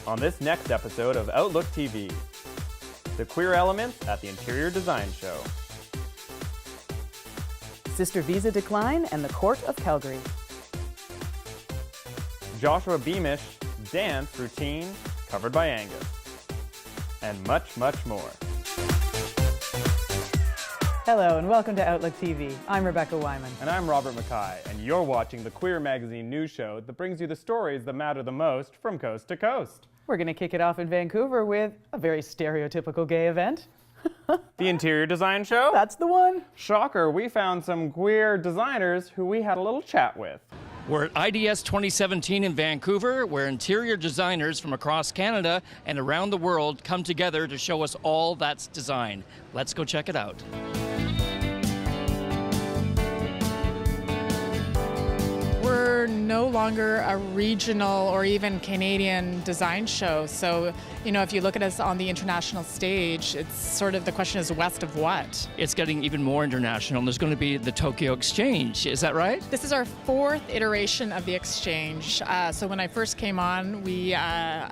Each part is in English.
On this next episode of Outlook TV, the queer elements at the Interior Design Show. Sister visa decline and the Court of Calgary. Joshua Beamish dance routine covered by Angus. And much, much more. Hello and welcome to Outlook TV. I'm Rebecca Wyman. And I'm Robert Mackay, and you're watching the Queer Magazine news show that brings you the stories that matter the most from coast to coast. We're going to kick it off in Vancouver with a very stereotypical gay event. The Interior Design Show? That's the one. Shocker, we found some queer designers who we had a little chat with. We're at IDS 2017 in Vancouver, where interior designers from across Canada and around the world come together to show us all that's design. Let's go check it out. We're no longer a regional or even Canadian design show. So, if you look at us on the international stage, it's sort of the question is west of what? It's getting even more international. There's going to be the Tokyo Exchange. Is that right? This is our fourth iteration of the Exchange. So when I first came on, we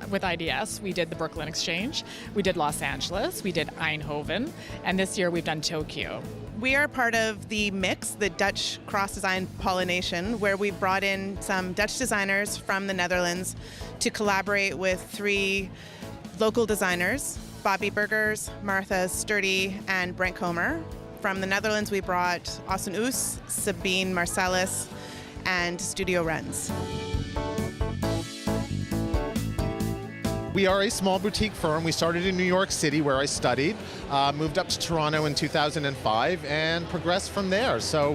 with IDS, we did the Brooklyn Exchange, we did Los Angeles, we did Eindhoven, and this year we've done Tokyo. We are part of the Mix, the Dutch cross-design pollination, where we brought in some Dutch designers from the Netherlands to collaborate with three local designers, Bobby Burgers, Martha Sturdy, and Brent Comer. From the Netherlands, we brought Austin Oos, Sabine Marcellus, and Studio Renz. We are a small boutique firm. We started in New York City, where I studied, moved up to Toronto in 2005, and progressed from there. So,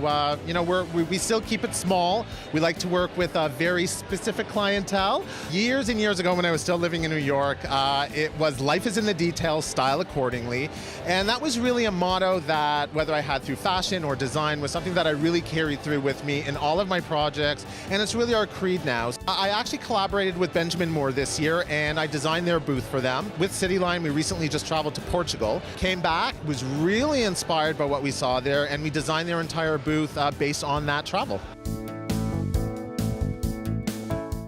we still keep it small. We like to work with a very specific clientele. Years and years ago, when I was still living in New York, it was life is in the details, style accordingly. And that was really a motto that, whether I had through fashion or design, was something that I really carried through with me in all of my projects. And it's really our creed now. I actually collaborated with Benjamin Moore this year, and I designed their booth for them. With Cityline, we recently just traveled to Portugal, came back, was really inspired by what we saw there, and we designed their entire booth based on that travel.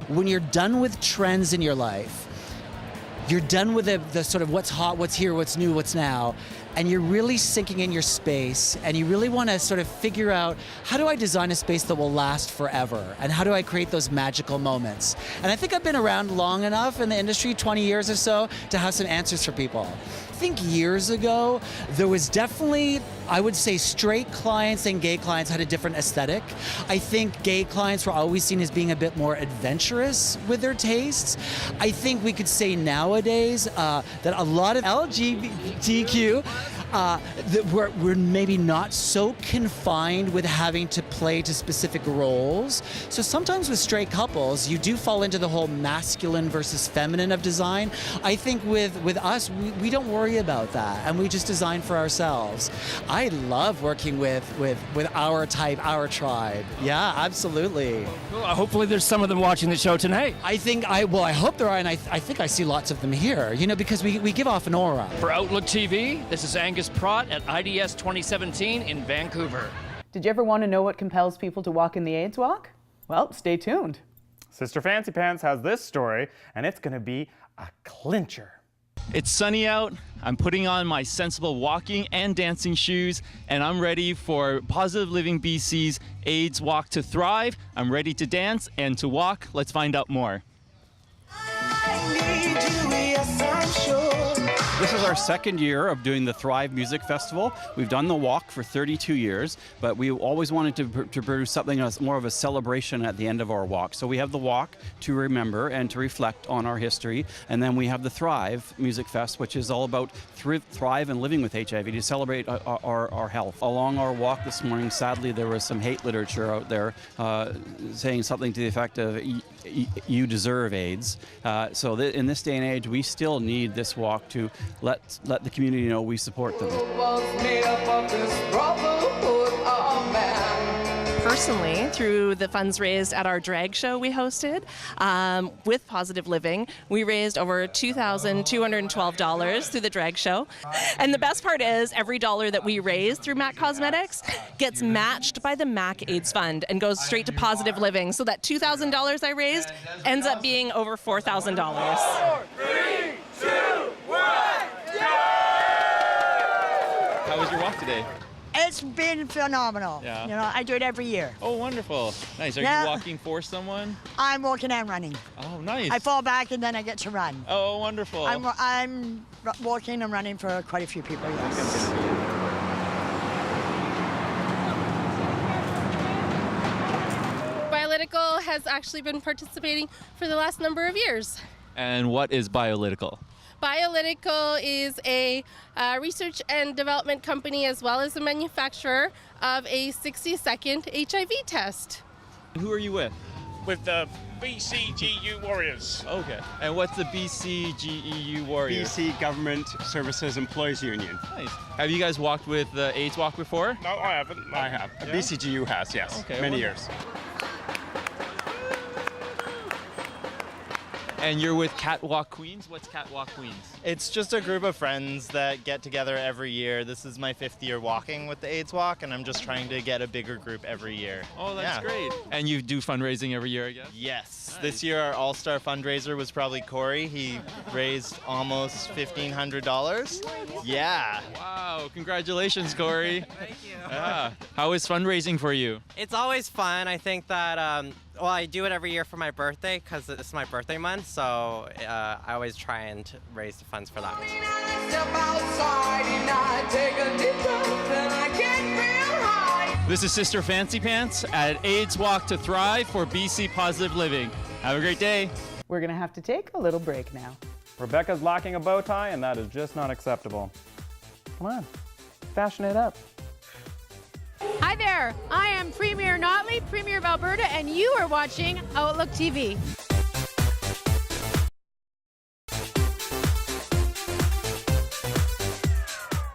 When you're done with trends in your life, you're done with the sort of what's hot, what's here, what's new, what's now, and you're really sinking in your space, and you really want to sort of figure out, how do I design a space that will last forever? And how do I create those magical moments? And I think I've been around long enough in the industry, 20 years or so, to have some answers for people. I think years ago, there was definitely, I would say, straight clients and gay clients had a different aesthetic. I think gay clients were always seen as being a bit more adventurous with their tastes. I think we could say nowadays that a lot of LGBTQ, that we're maybe not so confined with having to play to specific roles. So sometimes with straight couples, you do fall into the whole masculine versus feminine of design. I think with us, we don't worry about that, and we just design for ourselves. I love working with our type, our tribe. Yeah, absolutely. Well, hopefully there's some of them watching the show tonight. I hope there are, and I think I see lots of them here, because we give off an aura. For Outlook TV, this is Angus Prott at IDS 2017 in Vancouver. Did you ever want to know what compels people to walk in the AIDS walk? Well, stay tuned. Sister Fancy Pants has this story, and it's going to be a clincher. It's sunny out, I'm putting on my sensible walking and dancing shoes, and I'm ready for Positive Living BC's AIDS Walk to Thrive. I'm ready to dance and to walk. Let's find out more. I need you, yes, I'm sure. This is our second year of doing the Thrive Music Festival. We've done the walk for 32 years, but we always wanted to produce something that's more of a celebration at the end of our walk. So we have the walk to remember and to reflect on our history, and then we have the Thrive Music Fest, which is all about thrive and living with HIV, to celebrate our health. Along our walk this morning, sadly, there was some hate literature out there saying something to the effect of, you deserve AIDS. So in this day and age, we still need this walk to let the community know we support them. Personally, through the funds raised at our drag show we hosted with Positive Living, we raised over $2,212 through the drag show. And the best part is every dollar that we raise through MAC Cosmetics gets matched by the MAC AIDS Fund and goes straight to Positive Living. So that $2,000 I raised ends up being over $4,000. today? It's been phenomenal. Yeah. You know, I do it every year. Oh, wonderful. Nice. Are Yeah. you walking for someone? I'm walking and running. Oh, nice. I fall back and then I get to run. Oh, wonderful. I'm walking and running for quite a few people, yes. Biolytical has actually been participating for the last number of years. And what is Biolytical? Biolytical is a research and development company as well as a manufacturer of a 60-second HIV test. Who are you with? With the BCGU Warriors. Okay. And what's the BCGEU Warriors? BC Government Services Employees Union. Nice. Have you guys walked with the AIDS Walk before? No, I haven't. No. I have. Yeah? BCGU has, yes. Okay, many wonderful. years. And you're with Catwalk Queens? What's Catwalk Queens? It's just a group of friends that get together every year. This is my 5th year walking with the AIDS Walk, and I'm just trying to get a bigger group every year. Oh, that's great. And you do fundraising every year, I guess? Yes. Nice. This year our all-star fundraiser was probably Corey. He raised almost $1,500. Yeah. Wow, congratulations, Corey. Thank you. Yeah. How is fundraising for you? It's always fun. I think that, well, I do it every year for my birthday because it's my birthday month, so I always try and raise the funds for that. This is Sister Fancy Pants at AIDS Walk to Thrive for BC Positive Living. Have a great day. We're going to have to take a little break now. Rebecca's lacking a bow tie, and that is just not acceptable. Come on, fashion it up. Hi there, I am Premier Notley, Premier of Alberta, and you are watching Outlook TV.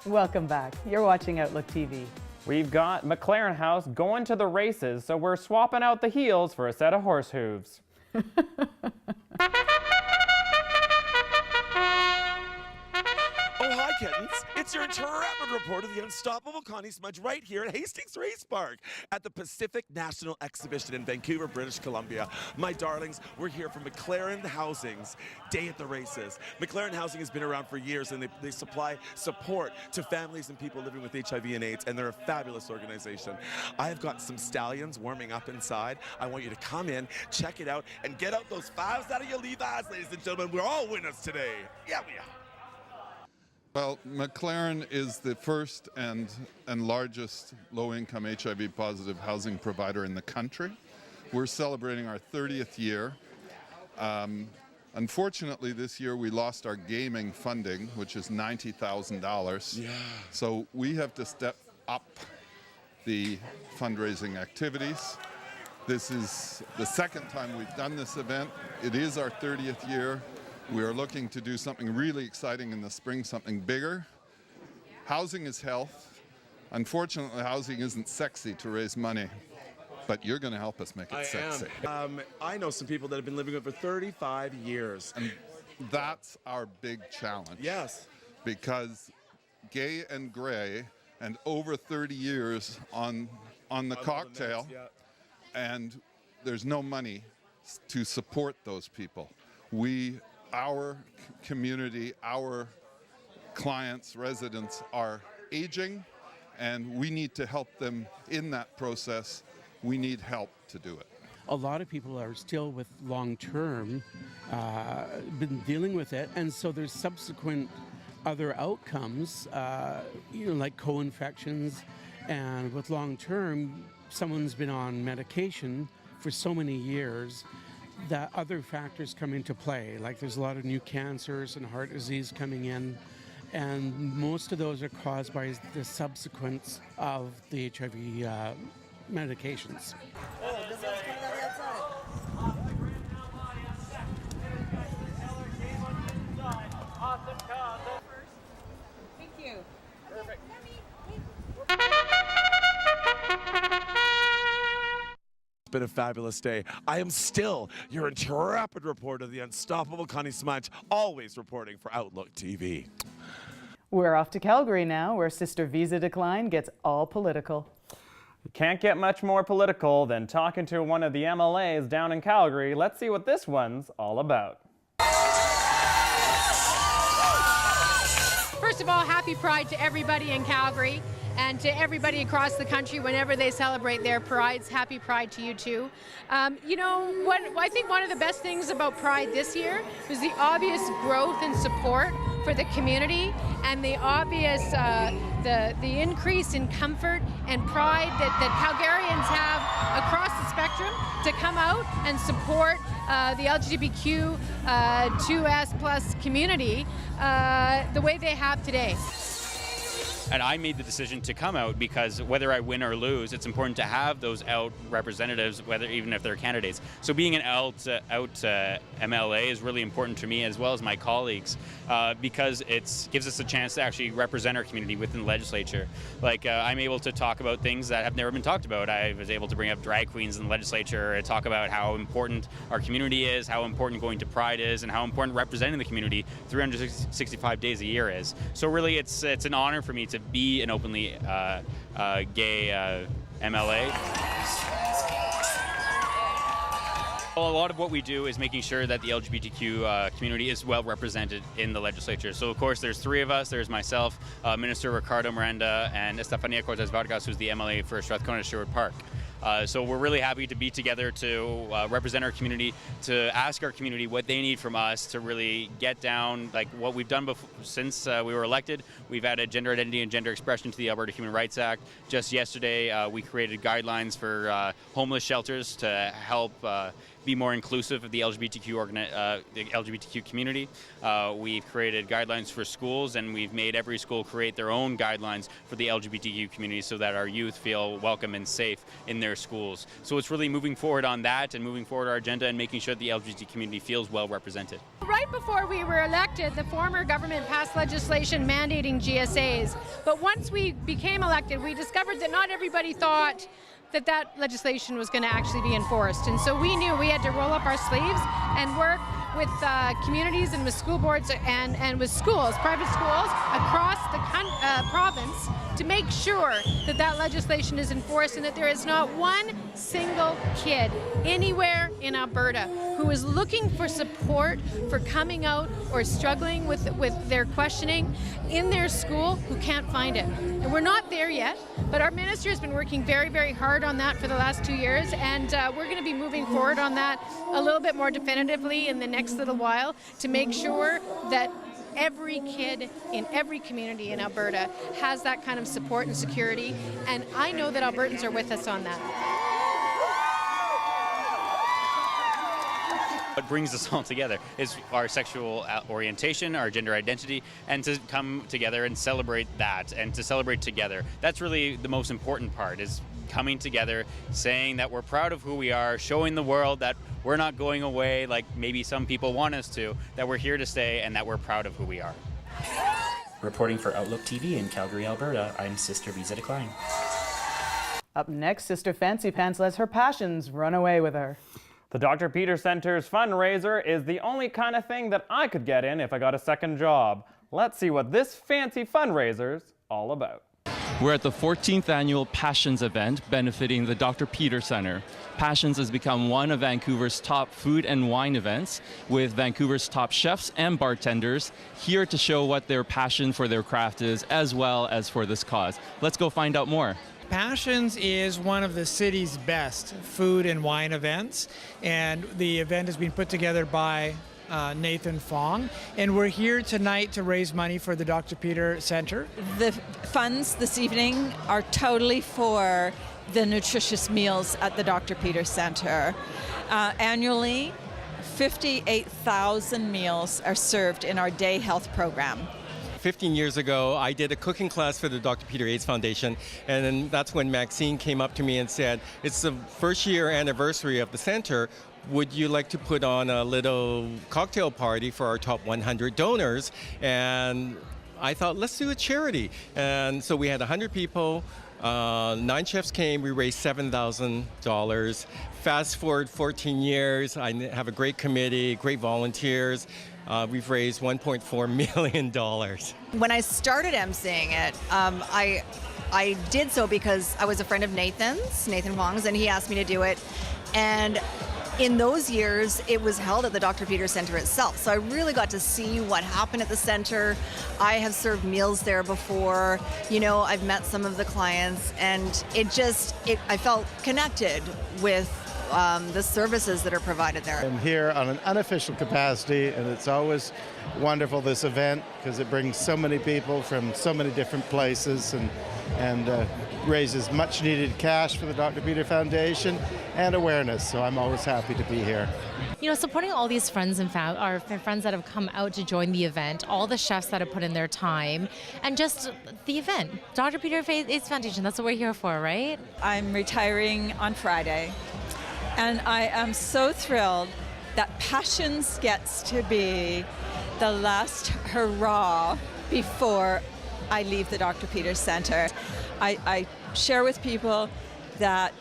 Welcome back. You're watching Outlook TV. We've got McLaren House going to the races, so we're swapping out the heels for a set of horse hooves. Oh, hi, kittens. It's your intrepid reporter, the unstoppable Connie Smudge, right here at Hastings Race Park at the Pacific National Exhibition in Vancouver, British Columbia. My darlings, we're here for McLaren Housing's Day at the Races. McLaren Housing has been around for years, and they supply support to families and people living with HIV and AIDS, and they're a fabulous organization. I have got some stallions warming up inside. I want you to come in, check it out, and get out those fives out of your Levi's, ladies and gentlemen. We're all winners today. Yeah, we are. Well, McLaren is the first and largest low-income HIV-positive housing provider in the country. We're celebrating our 30th year. Unfortunately, this year we lost our gaming funding, which is $90,000. Yeah. So we have to step up the fundraising activities. This is the second time we've done this event. It is our 30th year. We are looking to do something really exciting in the spring, something bigger. Housing is health. Unfortunately, housing isn't sexy to raise money, but you're going to help us make it sexy. I know some people that have been living with it for 35 years. And that's our big challenge. Yes. Because gay and gray and over 30 years on the cocktail, and there's no money to support those people. Our community, our clients, residents are aging, and we need to help them in that process. We need help to do it. A lot of people are still with long-term, been dealing with it, and so there's subsequent other outcomes, like co-infections, and with long-term, someone's been on medication for so many years that other factors come into play, like there's a lot of new cancers and heart disease coming in, and most of those are caused by the subsequence of the HIV medications. Thank you. It's been a fabulous day. I am still your intrepid reporter, the unstoppable Connie Smudge, always reporting for Outlook TV. We're off to Calgary now, where Sister Visa Decline gets all political. You can't get much more political than talking to one of the MLAs down in Calgary. Let's see what this one's all about. First of all, happy Pride to everybody in Calgary. and to everybody across the country whenever they celebrate their prides. Happy Pride to you too. You know, I think one of the best things about Pride this year was the obvious growth and support for the community, and the obvious the increase in comfort and pride that Calgarians have across the spectrum to come out and support the LGBTQ 2S+ community the way they have today. And I made the decision to come out because whether I win or lose, it's important to have those out representatives, even if they're candidates. So being an out MLA is really important to me as well as my colleagues because it gives us a chance to actually represent our community within the legislature. Like I'm able to talk about things that have never been talked about. I was able to bring up drag queens in the legislature and talk about how important our community is, how important going to Pride is, and how important representing the community 365 days a year is. So really it's an honor for me to be an openly gay MLA. Well, a lot of what we do is making sure that the LGBTQ community is well represented in the legislature. So of course there's three of us. There's myself, Minister Ricardo Miranda, and Estefania Cortez Vargas, who's the MLA for Strathcona-Sherwood Park. So we're really happy to be together to represent our community, to ask our community what they need from us to really get down, like what we've done since we were elected. We've added gender identity and gender expression to the Alberta Human Rights Act. Just yesterday, we created guidelines for homeless shelters to help be more inclusive of the LGBTQ community. We've created guidelines for schools, and we've made every school create their own guidelines for the LGBTQ community so that our youth feel welcome and safe in their schools. So it's really moving forward on that and moving forward our agenda and making sure the LGBT community feels well represented. Right before we were elected, the former government passed legislation mandating GSAs. But once we became elected, we discovered that not everybody thought that legislation was going to actually be enforced. And so we knew we had to roll up our sleeves and work with communities and with school boards and with schools, private schools across the province to make sure that legislation is enforced and that there is not one single kid anywhere in Alberta who is looking for support for coming out or struggling with their questioning in their school who can't find it. And we're not there yet, but our minister has been working very, very hard on that for the last 2 years, and we're going to be moving forward on that a little bit more definitively in the next little while to make sure that every kid in every community in Alberta has that kind of support and security, and I know that Albertans are with us on that. What brings us all together is our sexual orientation, our gender identity, and to come together and celebrate that and to celebrate together. That's really the most important part, is coming together, saying that we're proud of who we are, showing the world that we're not going away like maybe some people want us to, that we're here to stay and that we're proud of who we are. Reporting for Outlook TV in Calgary, Alberta, I'm Sister Visa Decline. Up next, Sister Fancy Pants lets her passions run away with her. The Dr. Peter Center's fundraiser is the only kind of thing that I could get in if I got a second job. Let's see what this fancy fundraiser's all about. We're at the 14th annual Passions event benefiting the Dr. Peter Center. Passions has become one of Vancouver's top food and wine events, with Vancouver's top chefs and bartenders here to show what their passion for their craft is, as well as for this cause. Let's go find out more. Passions is one of the city's best food and wine events, and the event has been put together by Nathan Fong, and we're here tonight to raise money for the Dr. Peter Center. The funds this evening are totally for the nutritious meals at the Dr. Peter Center. Annually, 58,000 meals are served in our day health program. 15 years ago, I did a cooking class for the Dr. Peter AIDS Foundation, and then that's when Maxine came up to me and said, it's the first year anniversary of the center. Would you like to put on a little cocktail party for our top 100 donors? And I thought, let's do a charity. And so we had 100 people, 9 chefs came, we raised $7,000. Fast forward 14 years, I have a great committee, great volunteers. We've raised $1.4 million. When I started emceeing it, I did so because I was a friend of Nathan Fong's, and he asked me to do it. And in those years, it was held at the Dr. Peter Center itself. So I really got to see what happened at the center. I have served meals there before. You know, I've met some of the clients, and I felt connected with the services that are provided there. I'm here on an unofficial capacity, and it's always wonderful, this event, because it brings so many people from so many different places and raises much needed cash for the Dr. Peter Foundation and awareness. So I'm always happy to be here. You know, supporting all these friends and our friends that have come out to join the event, all the chefs that have put in their time, and just the event. Dr. Peter AIDS Foundation, that's what we're here for, right? I'm retiring on Friday, and I am so thrilled that Passions gets to be the last hurrah before I leave the Dr. Peter Center. I share with people that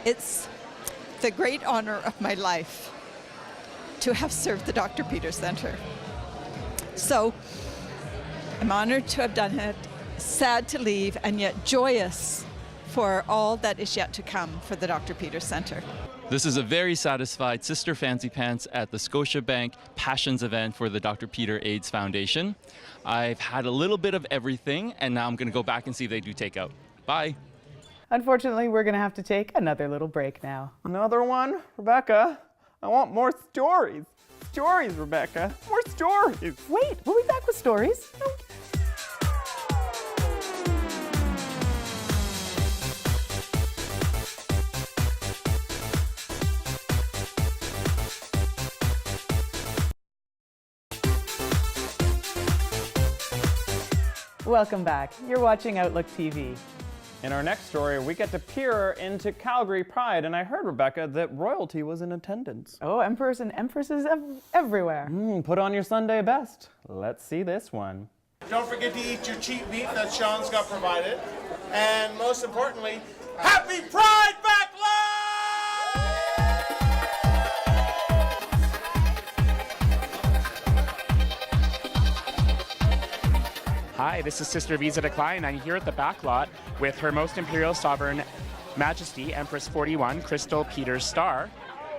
it's the great honor of my life to have served the Dr. Peter Center. So I'm honored to have done it, sad to leave, and yet joyous for all that is yet to come for the Dr. Peter Center. This is a very satisfied Sister Fancy Pants at the Scotiabank Passions event for the Dr. Peter AIDS Foundation. I've had a little bit of everything, and now I'm going to go back and see if they do takeout. Bye. Unfortunately, we're going to have to take another little break now. Another one? Rebecca, I want more stories. Stories, Rebecca. More stories. Wait, we'll be back with stories. Welcome back. You're watching Outlook TV. In our next story, we get to peer into Calgary Pride, and I heard, Rebecca, that royalty was in attendance. Oh, emperors and empresses everywhere. Put on your Sunday best. Let's see this one. Don't forget to eat your cheap meat that Sean's got provided. And most importantly, Happy Pride Backlash! Hi, this is Sister Visa Decline. I'm here at the back lot with Her Most Imperial Sovereign Majesty, Empress 41, Crystal Peter Star,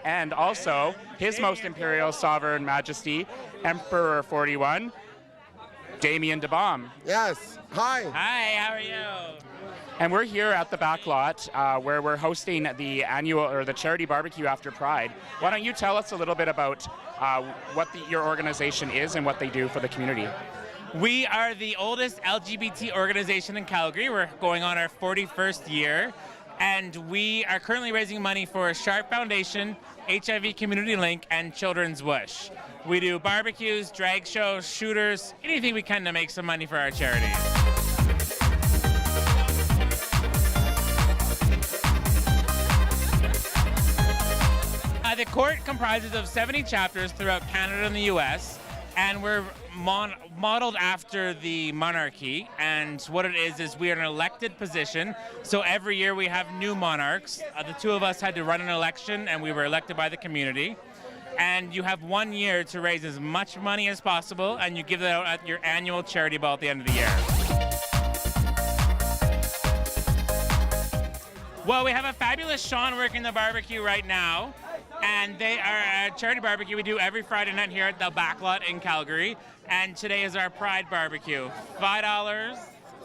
and also His Most Imperial Sovereign Majesty, Emperor 41, Damien de Baum. Yes. Hi. Hi, how are you? And we're here at the back lot where we're hosting the annual or the charity barbecue after Pride. Why don't you tell us a little bit about what your organization is and what they do for the community? We are the oldest LGBT organization in Calgary. We're going on our 41st year, and we are currently raising money for Sharp Foundation, HIV Community Link, and Children's Wish. We do barbecues, drag shows, shooters, anything we can to make some money for our charity. The court comprises of 70 chapters throughout Canada and the US, and we're modeled after the monarchy, and what it is we are an elected position, so every year we have new monarchs. The two of us had to run an election, and we were elected by the community, and you have 1 year to raise as much money as possible, and you give that out at your annual charity ball at the end of the year. Well, we have a fabulous Sean working the barbecue right now, and they are a charity barbecue we do every Friday night here at the Backlot in Calgary, and today is our Pride barbecue. $5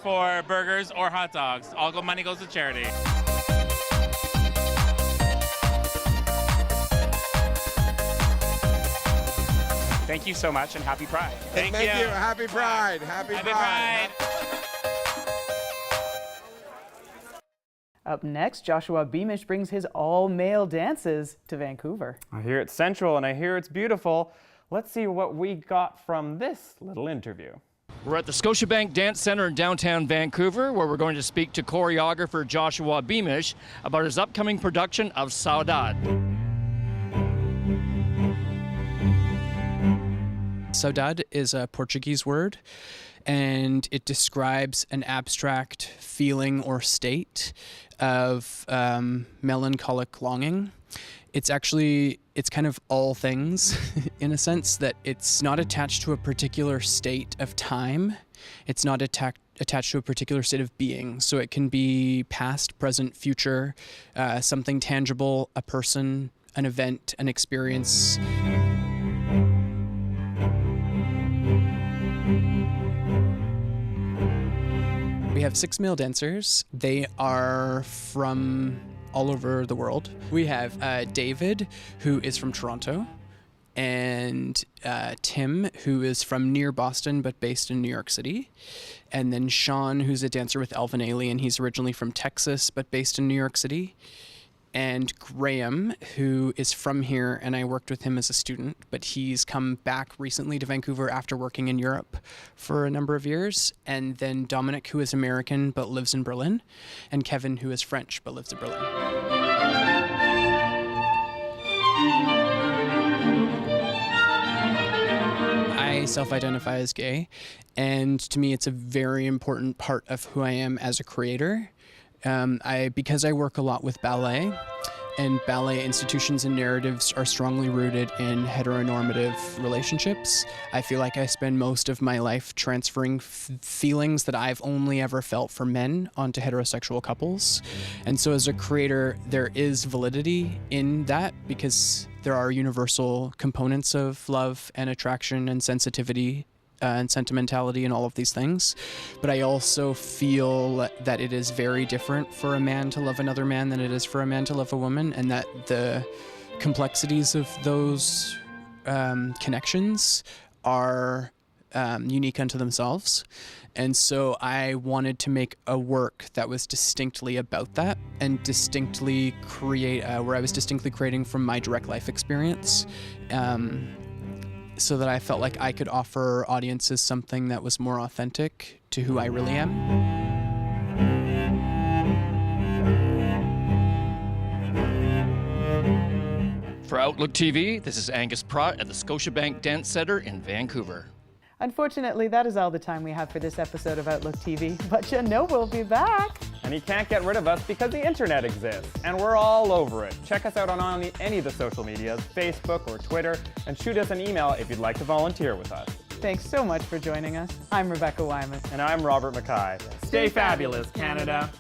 for burgers or hot dogs. All money goes to charity. Thank you so much, and happy Pride. Thank you. Happy Pride. Happy Pride. Up next, Joshua Beamish brings his all-male dances to Vancouver. I hear it's sensual and I hear it's beautiful. Let's see what we got from this little interview. We're at the Scotiabank Dance Center in downtown Vancouver, where we're going to speak to choreographer Joshua Beamish about his upcoming production of Saudade. Saudade is a Portuguese word, and it describes an abstract feeling or state of melancholic longing. It's kind of all things in a sense that it's not attached to a particular state of time. It's not attached to a particular state of being. So it can be past, present, future, something tangible, a person, an event, an experience. We have 6 male dancers. They are from all over the world. We have David, who is from Toronto, and Tim, who is from near Boston but based in New York City, and then Sean, who's a dancer with Elvin Ailey, and he's originally from Texas but based in New York City, and Graham, who is from here, and I worked with him as a student, but he's come back recently to Vancouver after working in Europe for a number of years, and then Dominic, who is American but lives in Berlin, and Kevin, who is French but lives in Berlin. I self-identify as gay, and to me it's a very important part of who I am as a creator. Because I work a lot with ballet, and ballet institutions and narratives are strongly rooted in heteronormative relationships, I feel like I spend most of my life transferring feelings that I've only ever felt for men onto heterosexual couples. And so as a creator, there is validity in that because there are universal components of love and attraction and sensitivity and sentimentality and all of these things. But I also feel that it is very different for a man to love another man than it is for a man to love a woman, and that the complexities of those connections are unique unto themselves. And so I wanted to make a work that was distinctly about that and distinctly create, where I was distinctly creating from my direct life experience. So that I felt like I could offer audiences something that was more authentic to who I really am. For Outlook TV, this is Angus Pratt at the Scotiabank Dance Centre in Vancouver. Unfortunately, that is all the time we have for this episode of Outlook TV, but you know we'll be back. And you can't get rid of us because the internet exists, and we're all over it. Check us out on any of the social medias, Facebook or Twitter, and shoot us an email if you'd like to volunteer with us. Thanks so much for joining us. I'm Rebecca Wyman. And I'm Robert Mackay. Stay fabulous, Canada.